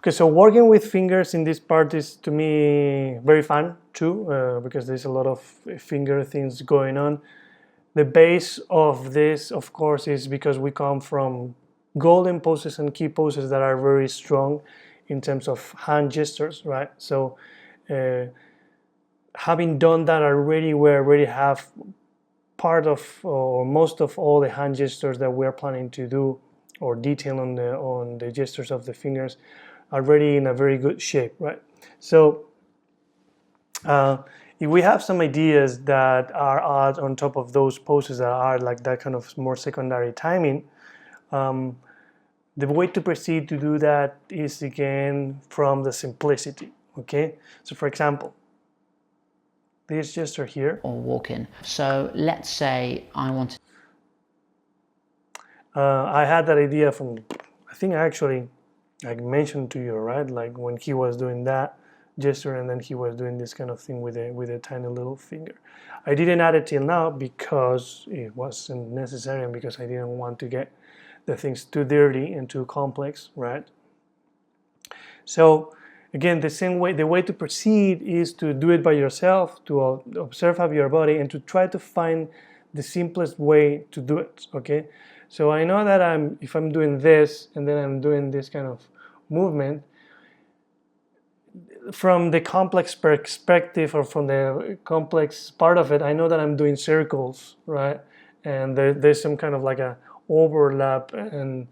Okay, so working with fingers in this part is to me very fun too, because there's a lot of finger things going on. The base of this, of course, is because we come from golden poses and key poses that are very strong in terms of hand gestures, right? So having done that already, we already have part of or most of all the hand gestures that we're planning to do, or detail on the gestures of the fingers, already in a very good shape, right? So if we have some ideas that are add on top of those poses that are like that kind of more secondary timing, the way to proceed to do that is again from the simplicity, okay? So for example, this gesture here. Or walk in. So let's say I wanted. I had that idea from, I think actually, I mentioned to you, right? Like when he was doing that gesture and then he was doing this kind of thing with a tiny little finger. I didn't add it till now because it wasn't necessary and because I didn't want to get the things too dirty and too complex, right? So again, the way to proceed is to do it by yourself, to observe of your body and to try to find the simplest way to do it, okay? So I know that if I'm doing this and then I'm doing this kind of movement, from the complex perspective or from the complex part of it, I know that I'm doing circles, right? And there's some kind of like a overlap and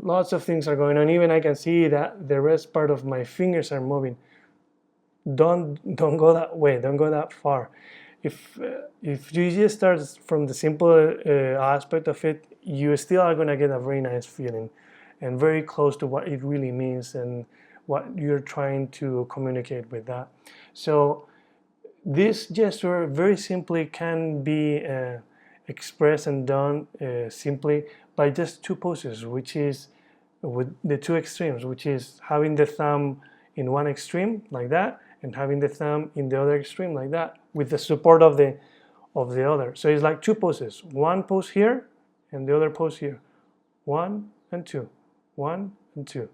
lots of things are going on. Even I can see that the rest part of my fingers are moving. Don't go that way. Don't go that far. If you just start from the simple aspect of it, you still are going to get a very nice feeling and very close to what it really means and what you're trying to communicate with that. So this gesture very simply can be expressed and done simply by just two poses, which is with the two extremes, which is having the thumb in one extreme like that and having the thumb in the other extreme like that with the support of the other. So it's like two poses, one pose here and the other pose here, 1 and 2, 1 and 2.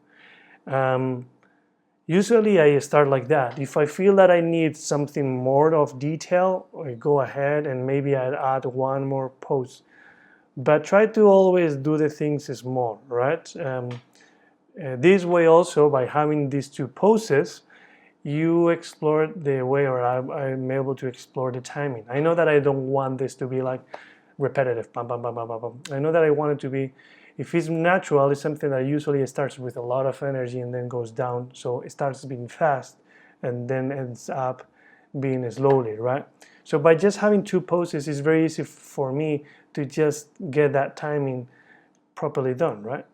Usually I start like that. If I feel that I need something more of detail, I go ahead and maybe I'd add one more pose. But try to always do the things small, right? This way also, by having these two poses, you explore the way, or I'm able to explore the timing. I know that I don't want this to be like repetitive, bam, bam, bam, bam, bam, bam. I know that I want it to be, if it's natural, it's something that usually starts with a lot of energy and then goes down. So it starts being fast and then ends up being slowly, right? So by just having two poses, it's very easy for me to just get that timing properly done, right?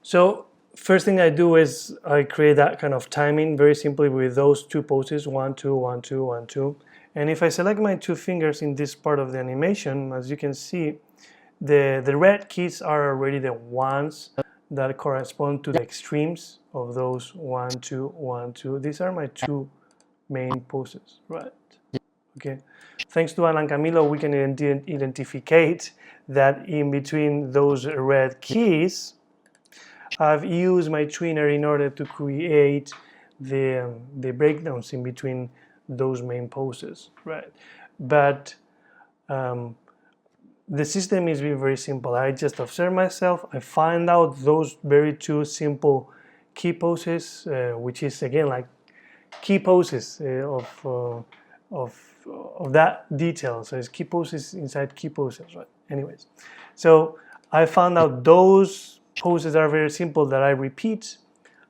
So first thing I do is I create that kind of timing very simply with those two poses, 1, 2, 1, 2, 1, 2. And if I select my two fingers in this part of the animation, as you can see, the red keys are already the ones that correspond to the extremes of those 1, 2, 1, 2. These are my two main poses, right? Okay. Thanks to Alan Camilo, we can identify that in between those red keys, I've used my tweener in order to create the breakdowns in between those main poses, right? But the system is very simple. I just observe myself, I find out those very two simple key poses, which is again like key poses of that detail. So it's key poses inside key poses, right? Anyways, so I found out those poses are very simple that I repeat,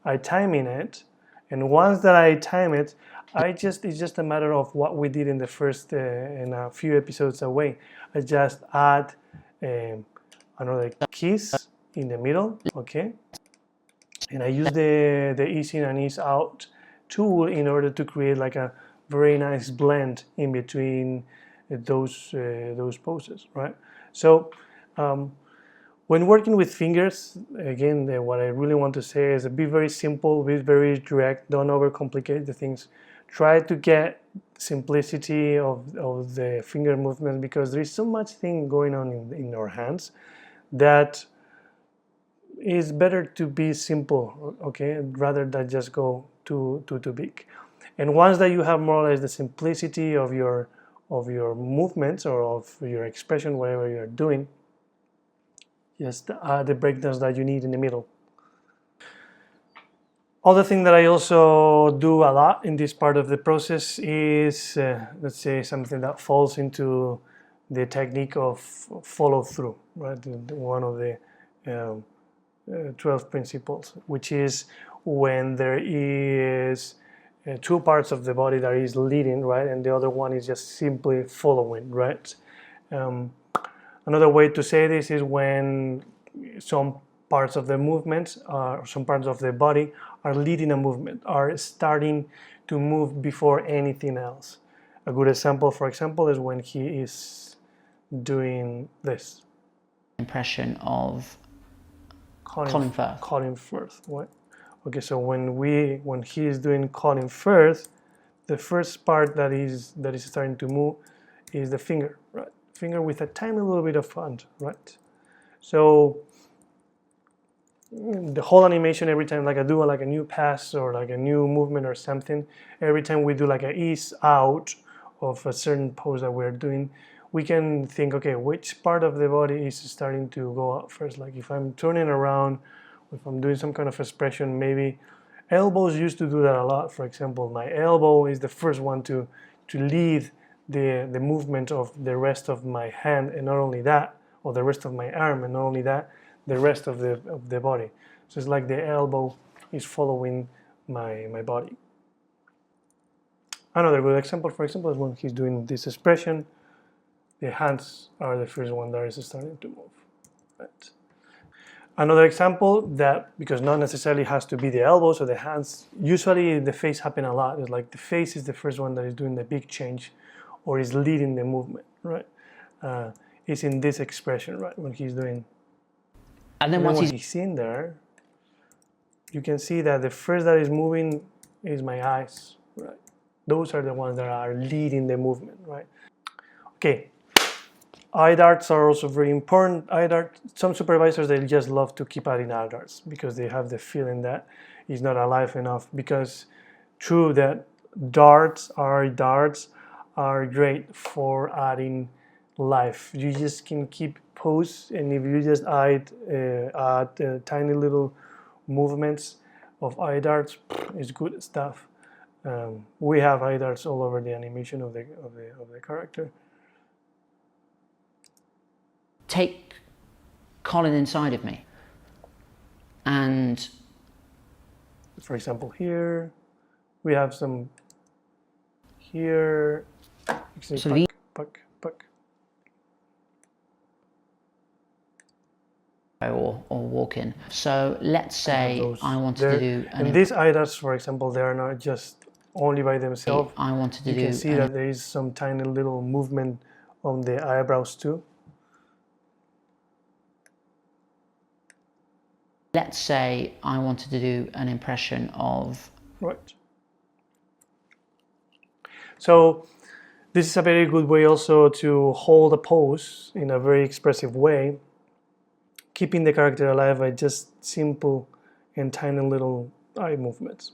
I time in it, and once that I time it, it's just a matter of what we did in the first in a few episodes away. I just add another keys in the middle, okay, and I use the ease in and ease out tool in order to create like a very nice blend in between those poses, right? So when working with fingers, again, what I really want to say is be very simple, be very direct, don't overcomplicate the things. Try to get simplicity of the finger movement because there is so much thing going on in our hands that it's better to be simple, okay, rather than just go too big. And once that you have more or less the simplicity of your movements or of your expression, whatever you're doing, just add the breakdowns that you need in the middle. Other thing that I also do a lot in this part of the process is, let's say, something that falls into the technique of follow through, right? One of the 12 principles, which is when there is two parts of the body that is leading, right, and the other one is just simply following, right? Another way to say this is when some parts of the movements, some parts of the body are leading a movement, are starting to move before anything else. A good example, for example, is when he is doing this. Impression of Colin Firth. Colin Firth, what? Okay, so when he is doing Colin Firth, the first part that is starting to move is the finger, right? Finger with a tiny little bit of hand, right? So the whole animation, every time like I do like a new pass or like a new movement or something, every time we do like a ease out of a certain pose that we're doing, we can think, okay, which part of the body is starting to go out first? Like if I'm turning around, if I'm doing some kind of expression, maybe elbows used to do that a lot. For example, my elbow is the first one to lead the movement of the rest of my hand, and not only that, or the rest of my arm, and not only that, the rest of the body. So it's like the elbow is following my body. Another good example, for example, is when he's doing this expression, the hands are the first one that is starting to move. Right. Another example that, because not necessarily has to be the elbows or the hands, usually the face happen a lot. It's like the face is the first one that is doing the big change or is leading the movement, right? It's in this expression, right, when he's doing. And then once he's in there, you can see that the first that is moving is my eyes, right? Those are the ones that are leading the movement, right? Okay, eye darts are also very important. Eye dart, some supervisors, they just love to keep adding eye darts because they have the feeling that it's not alive enough. Because true that darts are great for adding life. You just can keep pose, and if you just add tiny little movements of eye darts, it's good stuff. We have eye darts all over the animation of the character. Take Colin inside of me, and for example, here we have some here. So puck. Or walk in. So let's say I wanted to do. And these eye darts, for example, they are not just only by themselves. I wanted to do. You can see that there is some tiny little movement on the eyebrows too. Let's say I wanted to do an impression of. Right. So this is a very good way also to hold a pose in a very expressive way, keeping the character alive by just simple and tiny little eye movements.